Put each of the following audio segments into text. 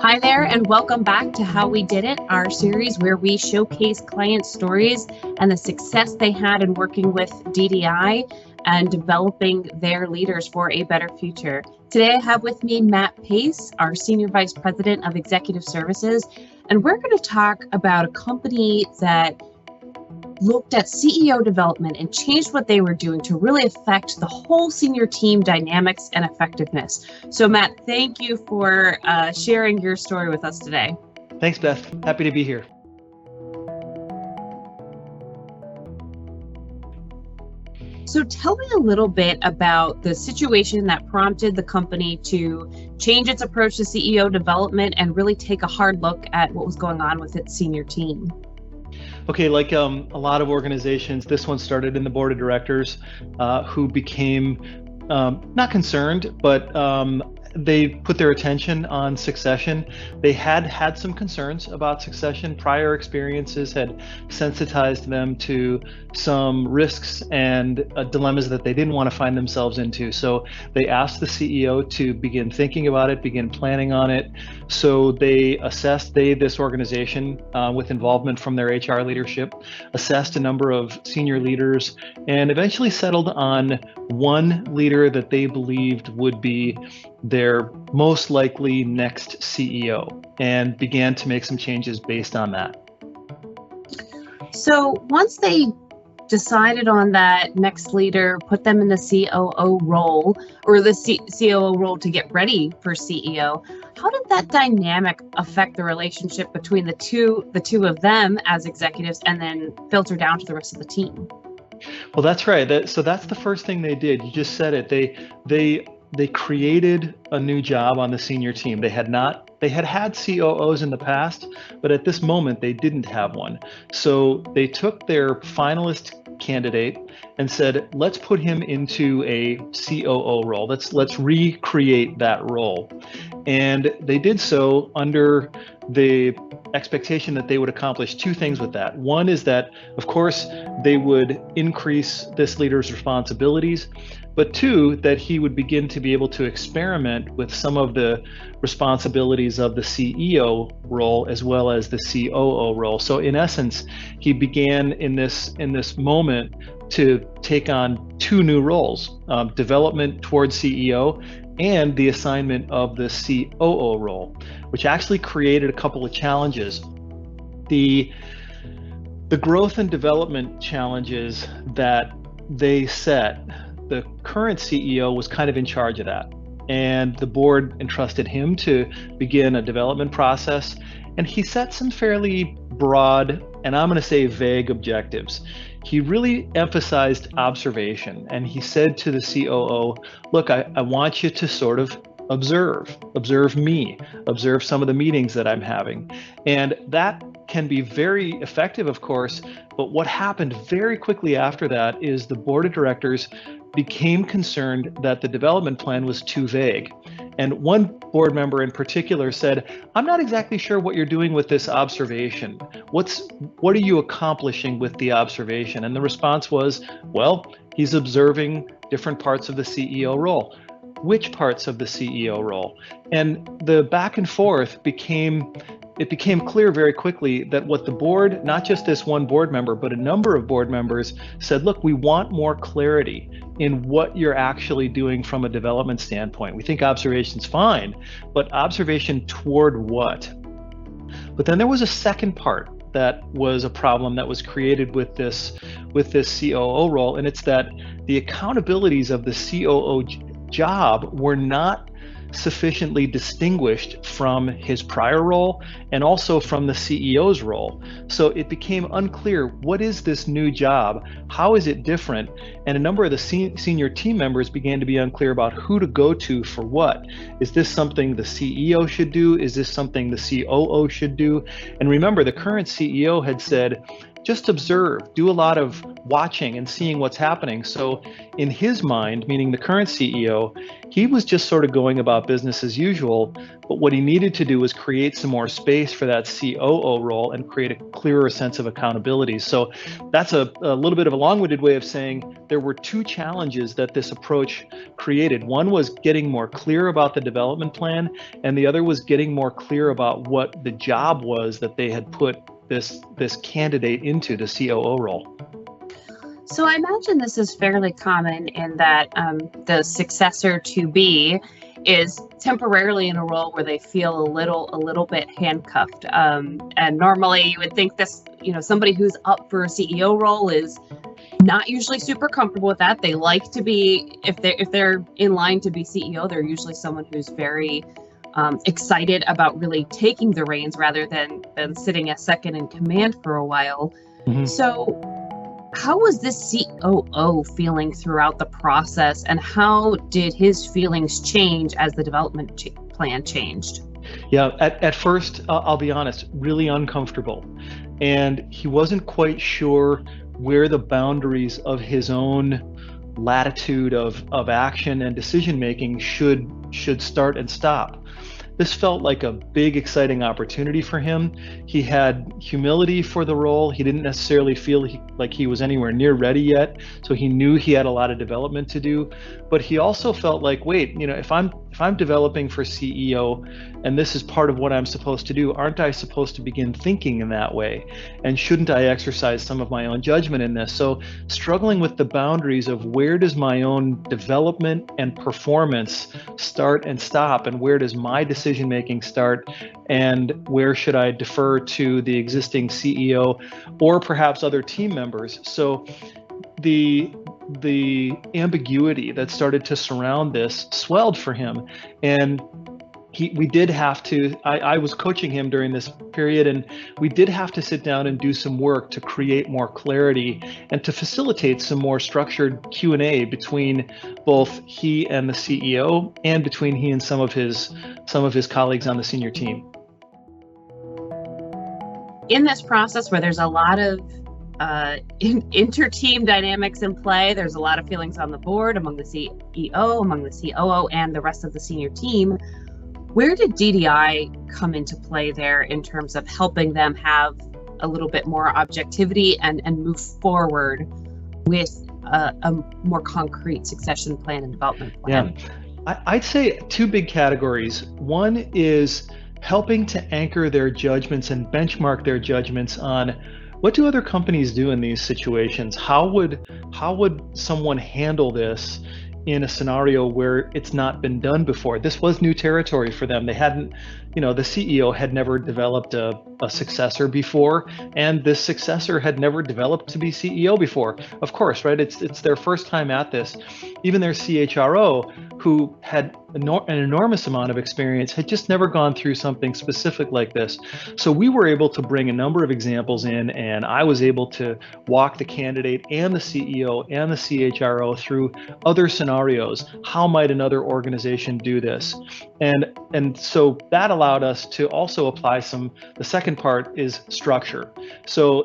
Hi there, and welcome back to How We Did It, our series where we showcase client stories and the success they had in working with DDI and developing their leaders for a better future. Today I have with me Matt Paese, our Senior Vice President of Executive Services, and we're going to talk about a company that looked at CEO development and changed what they were doing to really affect the whole senior team dynamics and effectiveness. So Matt, thank you for sharing your story with us today. Thanks, Beth. Happy to be here. So tell me a little bit about the situation that prompted the company to change its approach to CEO development and really take a hard look at what was going on with its senior team. Okay, like a lot of organizations, this one started in the board of directors who became not concerned, but they put their attention on succession. They had some concerns about succession. Prior experiences had sensitized them to some risks and dilemmas that they didn't want to find themselves into. So they asked the CEO to begin thinking about it, begin planning on it. So they assessed, this organization with involvement from their HR leadership, assessed a number of senior leaders and eventually settled on one leader that they believed would be their most likely next CEO and began to make some changes based on that. So once they decided on that next leader, put them in the COO role or the COO role to get ready for CEO, how did that dynamic affect the relationship between the two of them as executives and then filter down to the rest of the team? Well, that's right. So that's the first thing they did. You just said it. They created a new job on the senior team. They had had COOs in the past, but at this moment they didn't have one. So they took their finalist candidate and said, let's put him into a COO role. Let's recreate that role. And they did so under the expectation that they would accomplish two things with that. One is that, of course, they would increase this leader's responsibilities, but two, that he would begin to be able to experiment with some of the responsibilities of the CEO role as well as the COO role. So in essence, he began in this moment to take on two new roles, development towards CEO and the assignment of the COO role, which actually created a couple of challenges. The growth and development challenges that they set, the current CEO was kind of in charge of that. And the board entrusted him to begin a development process. And he set some fairly broad, and I'm going to say vague objectives. He really emphasized observation. And he said to the COO, look, I want you to sort of observe me, observe some of the meetings that I'm having. And that can be very effective, of course. But what happened very quickly after that is the board of directors became concerned that the development plan was too vague. And one board member in particular said, I'm not exactly sure what you're doing with this observation. What are you accomplishing with the observation? And the response was, well, he's observing different parts of the CEO role. Which parts of the CEO role? And the back and forth became clear very quickly that what the board, not just this one board member, but a number of board members said, look, we want more clarity in what you're actually doing from a development standpoint. We think observation's fine, but observation toward what? But then there was a second part that was a problem that was created with this COO role, and it's that the accountabilities of the COO job were not sufficiently distinguished from his prior role and also from the CEO's role. So it became unclear, what is this new job? How is it different? And a number of the senior team members began to be unclear about who to go to for what. Is this something the CEO should do? Is this something the COO should do? And remember, the current CEO had said, just observe, do a lot of watching and seeing what's happening. So in his mind, meaning the current CEO, he was just sort of going about business as usual, but what he needed to do was create some more space for that COO role and create a clearer sense of accountability. So that's a little bit of a long-winded way of saying there were two challenges that this approach created. One was getting more clear about the development plan, and the other was getting more clear about what the job was that they had put this candidate into, the COO role. So I imagine this is fairly common in that the successor to be is temporarily in a role where they feel a little bit handcuffed. And normally you would think this, somebody who's up for a CEO role is not usually super comfortable with that. They like to be, if they're in line to be CEO, they're usually someone who's very excited about really taking the reins rather than sitting as second in command for a while. Mm-hmm. So how was this COO feeling throughout the process, and how did his feelings change as the development plan changed? Yeah, at first, I'll be honest, really uncomfortable. And he wasn't quite sure where the boundaries of his own latitude of action and decision making should start and stop. This felt like a big, exciting opportunity for him. He had humility for the role. He didn't necessarily feel like he was anywhere near ready yet, so he knew he had a lot of development to do. But he also felt like, wait, if I'm developing for CEO, and this is part of what I'm supposed to do, aren't I supposed to begin thinking in that way? And shouldn't I exercise some of my own judgment in this? So struggling with the boundaries of where does my own development and performance start and stop, and where does my decision making start, and where should I defer to the existing CEO or perhaps other team members? So the ambiguity that started to surround this swelled for him, and we did have to, I was coaching him during this period, and we did have to sit down and do some work to create more clarity and to facilitate some more structured Q&A between both he and the CEO, and between he and some of his colleagues on the senior team. In this process where there's a lot of inter-team dynamics in play, there's a lot of feelings on the board among the CEO, among the COO, and the rest of the senior team. Where did DDI come into play there in terms of helping them have a little bit more objectivity and move forward with a more concrete succession plan and development plan? Yeah, I'd say two big categories. One is helping to anchor their judgments and benchmark their judgments on what do other companies do in these situations? How would someone handle this in a scenario where it's not been done before? This was new territory for them. They hadn't, the CEO had never developed a successor before, and this successor had never developed to be CEO before. Of course, right? It's their first time at this. Even their CHRO, who had an enormous amount of experience, had just never gone through something specific like this. So we were able to bring a number of examples in, and I was able to walk the candidate and the CEO and the CHRO through other scenarios. How might another organization do this? And so that allowed us to also apply the second part is structure. So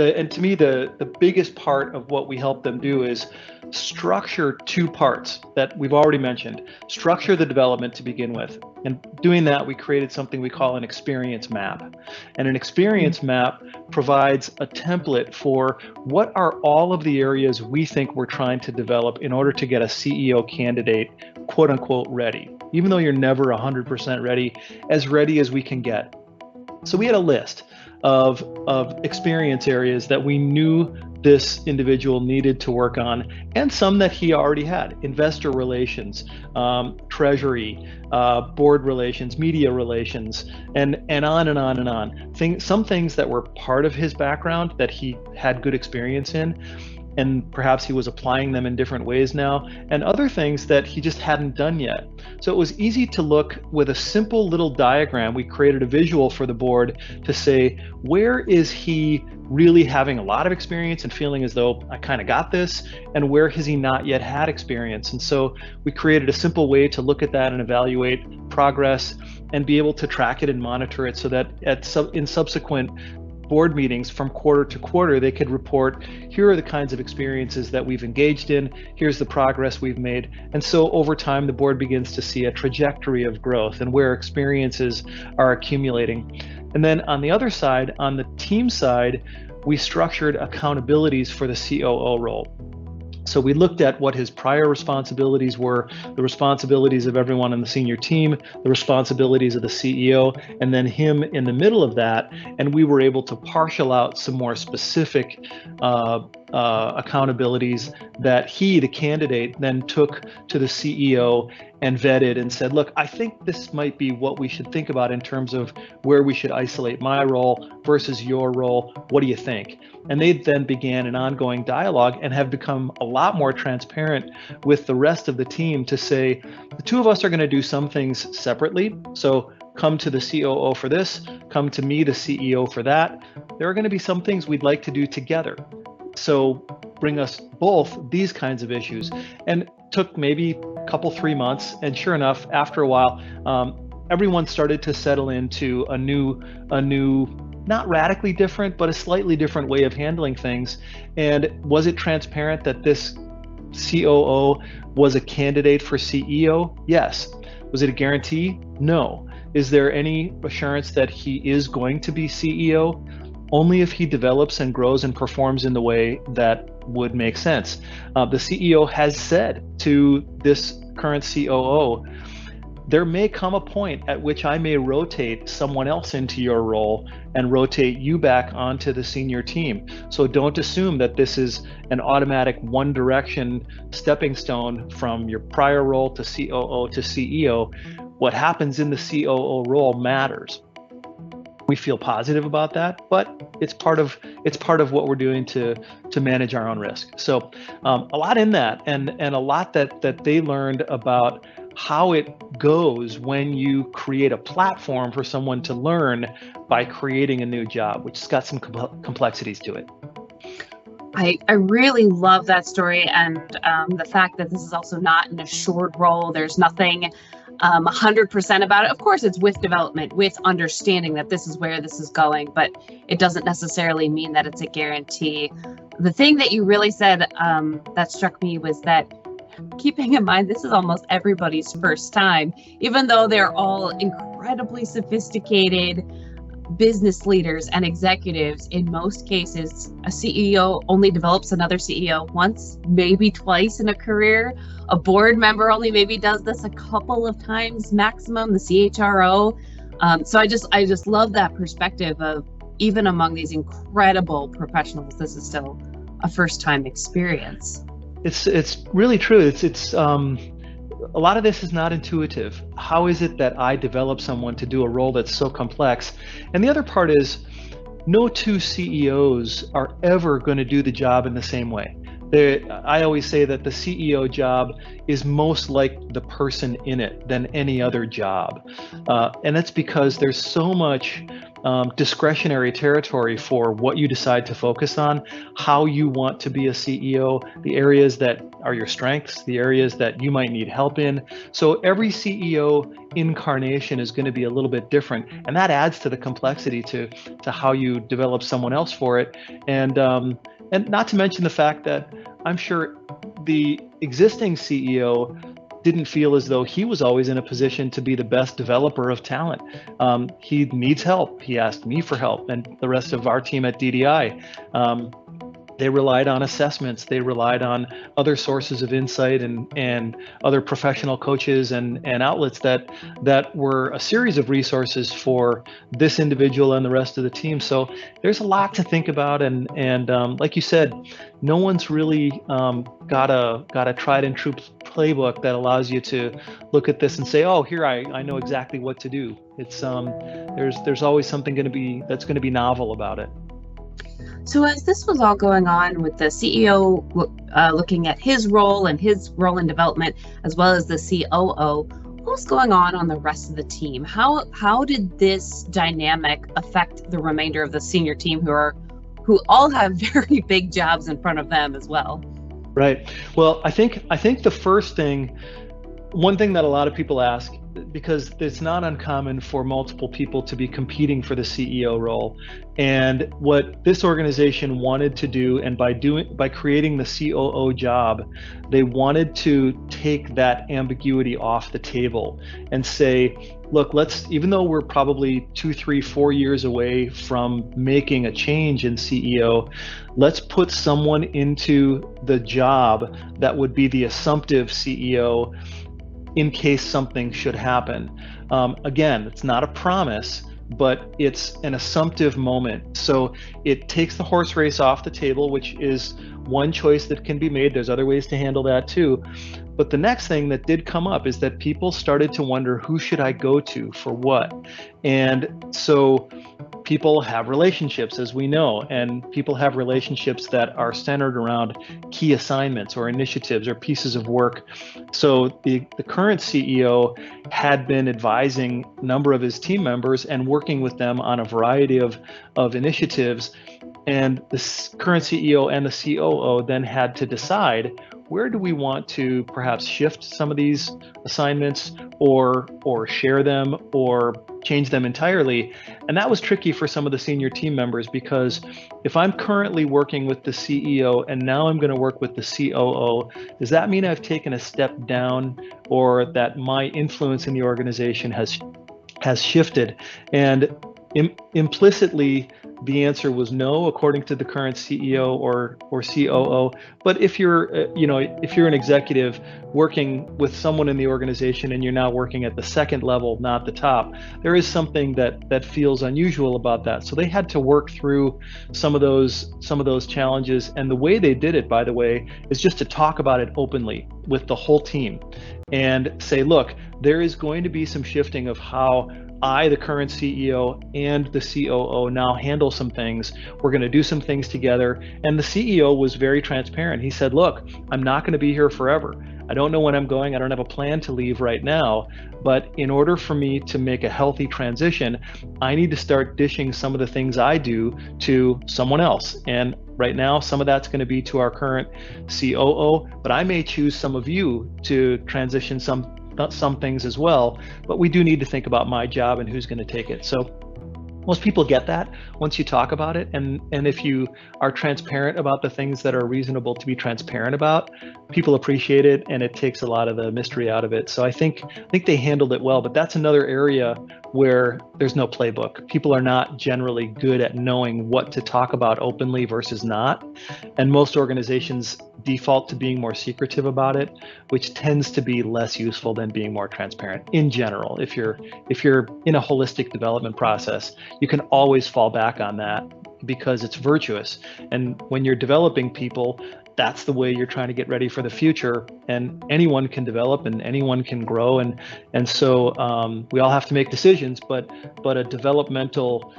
and to me, the biggest part of what we help them do is structure two parts that we've already mentioned. Structure the development to begin with. And doing that, we created something we call an experience map. And an experience map provides a template for what are all of the areas we think we're trying to develop in order to get a CEO candidate, quote unquote, ready. Even though you're never 100% ready as we can get. So we had a list of experience areas that we knew this individual needed to work on, and some that he already had: investor relations, treasury, board relations, media relations, and on and on and on. Some things that were part of his background that he had good experience in, and perhaps he was applying them in different ways now, and other things that he just hadn't done yet. So it was easy to look with a simple little diagram. We created a visual for the board to say, where is he really having a lot of experience and feeling as though I kind of got this, and where has he not yet had experience? And so we created a simple way to look at that and evaluate progress and be able to track it and monitor it, so that in subsequent board meetings from quarter to quarter, they could report, here are the kinds of experiences that we've engaged in, here's the progress we've made. And so over time, the board begins to see a trajectory of growth and where experiences are accumulating. And then on the other side, on the team side, we structured accountabilities for the COO role. So we looked at what his prior responsibilities were, the responsibilities of everyone on the senior team, the responsibilities of the CEO, and then him in the middle of that. And we were able to partial out some more specific accountabilities that he, the candidate, then took to the CEO and vetted and said, look, I think this might be what we should think about in terms of where we should isolate my role versus your role. What do you think? And they then began an ongoing dialogue and have become a lot more transparent with the rest of the team to say, the two of us are going to do some things separately. So come to the COO for this, come to me, the CEO, for that. There are going to be some things we'd like to do together. So bring us both these kinds of issues. And took maybe a couple, 3 months. And sure enough, after a while, everyone started to settle into a new, not radically different, but a slightly different way of handling things. And was it transparent that this COO was a candidate for CEO? Yes. Was it a guarantee? No. Is there any assurance that he is going to be CEO? Only if he develops and grows and performs in the way that would make sense. The CEO has said to this current COO, there may come a point at which I may rotate someone else into your role and rotate you back onto the senior team. So don't assume that this is an automatic one direction stepping stone from your prior role to COO to CEO. What happens in the COO role matters. We feel positive about that, but it's part of what we're doing to manage our own risk. So a lot in that, and a lot that they learned about how it goes when you create a platform for someone to learn by creating a new job, which has got some complexities to it. I really love that story, and the fact that this is also not an assured role. There's nothing 100% about it. Of course, it's with development, with understanding that this is where this is going, but it doesn't necessarily mean that it's a guarantee. The thing that you really said that struck me was that, keeping in mind, this is almost everybody's first time, even though they're all incredibly sophisticated business leaders and executives. In most cases, a CEO only develops another CEO once, maybe twice in a career. A board member only maybe does this a couple of times maximum, the CHRO. So I just love that perspective of, even among these incredible professionals, this is still a first time experience. It's really true. It's a lot of this is not intuitive. How is it that I develop someone to do a role that's so complex? And the other part is, no two CEOs are ever going to do the job in the same way. I always say that the CEO job is most like the person in it than any other job. And that's because there's so much discretionary territory for what you decide to focus on, how you want to be a CEO, the areas that are your strengths, the areas that you might need help in. So every CEO incarnation is going to be a little bit different, and that adds to the complexity to how you develop someone else for it. And not to mention the fact that I'm sure the existing CEO didn't feel as though he was always in a position to be the best developer of talent. He needs help. He asked me for help and the rest of our team at DDI. They relied on assessments. They relied on other sources of insight and other professional coaches and outlets that were a series of resources for this individual and the rest of the team. So there's a lot to think about, and like you said, no one's really got a tried and true playbook that allows you to look at this and say, oh, here I know exactly what to do. It's there's always something that's going to be novel about it. So as this was all going on with the CEO looking at his role in development, as well as the COO, what was going on the rest of the team? How did this dynamic affect the remainder of the senior team who all have very big jobs in front of them as well? Right. Well, I think the first thing, one thing that a lot of people ask because it's not uncommon for multiple people to be competing for the CEO role. And what this organization wanted to do, and by creating the COO job, they wanted to take that ambiguity off the table and say, look, even though we're probably 2, 3, 4 years away from making a change in CEO, let's put someone into the job that would be the assumptive CEO in case something should happen. Again, it's not a promise, but it's an assumptive moment. So it takes the horse race off the table, which is one choice that can be made. There's other ways to handle that too. But the next thing that did come up is that people started to wonder, who should I go to for what? And so people have relationships, as we know, and people have relationships that are centered around key assignments or initiatives or pieces of work. So the current CEO had been advising a number of his team members and working with them on a variety of initiatives. And the current CEO and the COO then had to decide, where do we want to perhaps shift some of these assignments or share them or change them entirely? And that was tricky for some of the senior team members, because if I'm currently working with the CEO and now I'm going to work with the COO, does that mean I've taken a step down, or that my influence in the organization has shifted? And implicitly, the answer was no, according to the current CEO or COO. But if you're an executive working with someone in the organization and you're now working at the second level, not the top, there is something that feels unusual about that. So they had to work through some of those challenges. And the way they did it, by the way, is just to talk about it openly with the whole team and say, look, there is going to be some shifting of how I, the current CEO, and the COO now handle some things. We're going to do some things together. And the CEO was very transparent. He said, look, I'm not going to be here forever. I don't know when I'm going. I don't have a plan to leave right now. But in order for me to make a healthy transition, I need to start dishing some of the things I do to someone else. And right now, some of that's going to be to our current COO, but I may choose some of you to transition some things as well. But we do need to think about my job and who's going to take it. So most people get that once you talk about it, and if you are transparent about the things that are reasonable to be transparent about, people appreciate it, and it takes a lot of the mystery out of it. So I think they handled it well. But that's another area where there's no playbook. People are not generally good at knowing what to talk about openly versus not, and most organizations default to being more secretive about it, which tends to be less useful than being more transparent in general. If you're in a holistic development process, you can always fall back on that because it's virtuous. And when you're developing people, that's the way you're trying to get ready for the future. And anyone can develop and anyone can grow. And so we all have to make decisions, but a developmental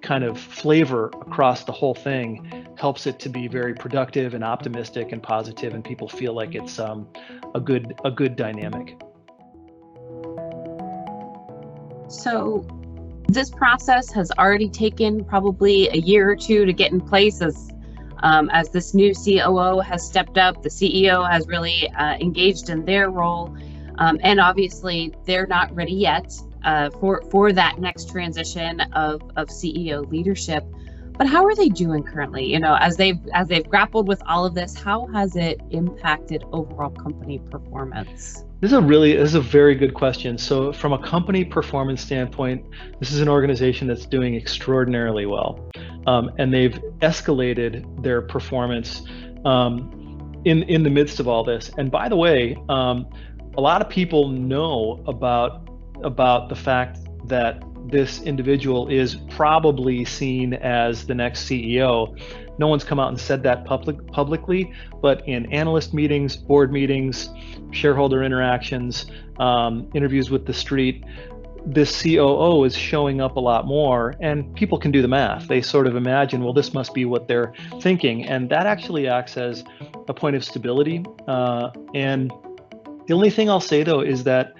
kind of flavor across the whole thing helps it to be very productive and optimistic and positive, and people feel like it's a good dynamic. So this process has already taken probably a year or two to get in place as this new COO has stepped up, the CEO has really engaged in their role, and obviously they're not ready yet for that next transition of CEO leadership. But how are they doing currently? You know, as they've grappled with all of this, how has it impacted overall company performance? This is a very good question. So from a company performance standpoint, this is an organization that's doing extraordinarily well. And they've escalated their performance in the midst of all this. And by the way, a lot of people know about the fact that this individual is probably seen as the next CEO. No one's come out and said that publicly, but in analyst meetings, board meetings, shareholder interactions, interviews with the street, this COO is showing up a lot more, and people can do the math. They sort of imagine, well, this must be what they're thinking, and that actually acts as a point of stability. And the only thing I'll say, though, is that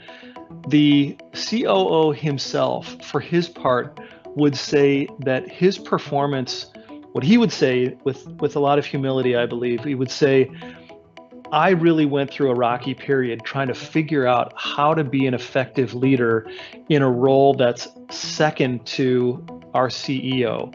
the COO himself, for his part, would say that his performance, what he would say with a lot of humility, I believe, he would say, I really went through a rocky period trying to figure out how to be an effective leader in a role that's second to our CEO.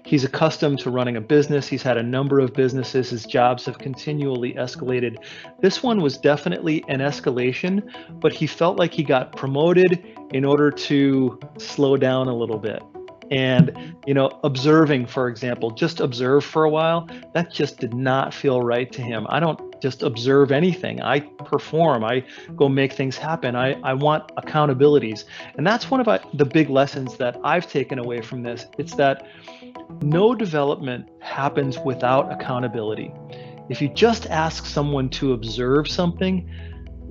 He's accustomed to running a business. He's had a number of businesses. His jobs have continually escalated. This one was definitely an escalation, but he felt like he got promoted in order to slow down a little bit. And, observing, for example, just observe for a while, that just did not feel right to him. I don't just observe anything. I perform. I go make things happen. I want accountabilities. And that's one of the big lessons that I've taken away from this. It's that no development happens without accountability. If you just ask someone to observe something,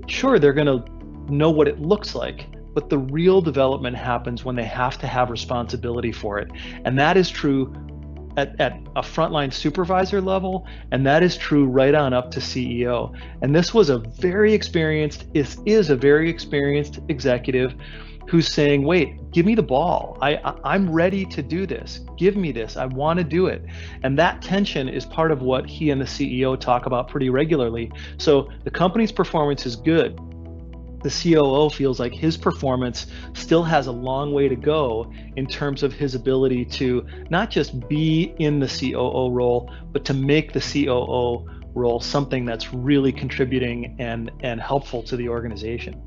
sure, they're going to know what it looks like, but the real development happens when they have to have responsibility for it. And that is true at a frontline supervisor level, and that is true right on up to CEO. And this was a very experienced executive who's saying, wait, give me the ball. I'm ready to do this. Give me this. I want to do it. And that tension is part of what he and the CEO talk about pretty regularly. So the company's performance is good. The COO feels like his performance still has a long way to go in terms of his ability to not just be in the COO role, but to make the COO role something that's really contributing and helpful to the organization.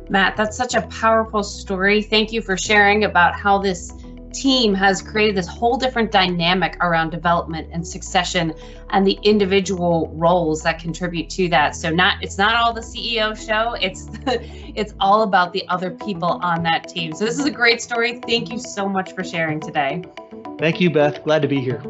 Matt, that's such a powerful story. Thank you for sharing about how this team has created this whole different dynamic around development and succession and the individual roles that contribute to that. So it's not all the CEO show, it's all about the other people on that team. So this is a great story. Thank you so much for sharing today. Thank you, Beth. Glad to be here.